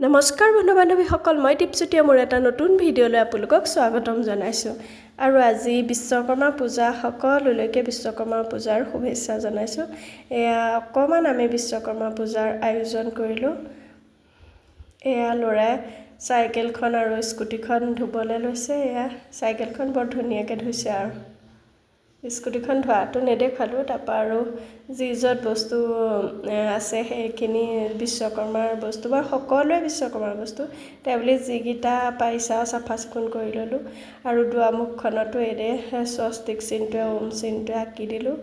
নমস্কাৰ বন্ধু বান্ধৱীসকল মই দীপজ্যোতিয়ে মোৰ এটা নতুন ভিডিঅ'লৈ আপোনালোকক স্বাগতম জনাইছোঁ আৰু আজি বিশ্বকৰ্মা পূজা সকলোলৈকে বিশ্বকৰ্মা পূজাৰ শুভেচ্ছা জনাইছোঁ এয়া অকমান আমি বিশ্বকৰ্মা পূজাৰ আয়োজন কৰিলোঁ এয়া ল'ৰাই চাইকেলখন আৰু স্কুটিখন ধুবলৈ লৈছে এয়া চাইকেলখন বৰ ধুনীয়াকৈ ধুইছে আৰু স্কুটিখন ধোৱাটো নেদেখালোঁ তাৰপৰা আৰু যি য'ত বস্তু আছে সেইখিনি বিশ্বকৰ্মাৰ বস্তু বা সকলোৱে বিশ্বকৰ্মাৰ বস্তু টেবলি যিকেইটা পাৰিছা চাফা চিকুণ কৰি ল'লোঁ আৰু দুৱাৰমুখখনতো এনে স্বস্তিক চিনটোৱে ওম চিনটোৱে আঁকি দিলোঁ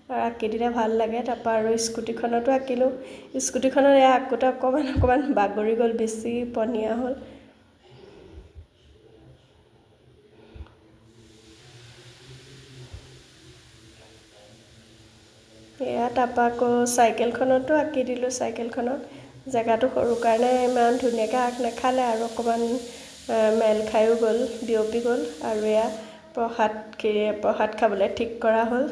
আৰু আঁকি দিলে ভাল লাগে তাৰপৰা আৰু স্কুটিখনতো আঁকিলোঁ স্কুটিখনত এয়া আঁকোতে অকণমান বাগৰি গ'ল বেছি পনীয়া হ'ল এয়া তাৰপৰা আকৌ চাইকেলখনতো আঁকি দিলোঁ চাইকেলখনত জেগাটো সৰু কাৰণে ইমান ধুনীয়াকৈ আঁক নাখালে আৰু অকণমান মেল খায়ো গ'ল বিয়পি গ'ল আৰু এয়া প্ৰসাদ খাবলৈ ঠিক কৰা হ'ল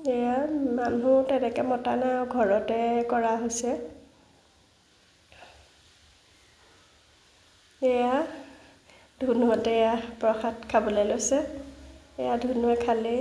এয়া মানুহ তেনেকৈ মতা নাই আৰু ঘৰতে কৰা হৈছে এয়া ধুনুহঁতে এয়া প্ৰসাদ খাবলৈ লৈছে এয়া ধুনুৱে খালেই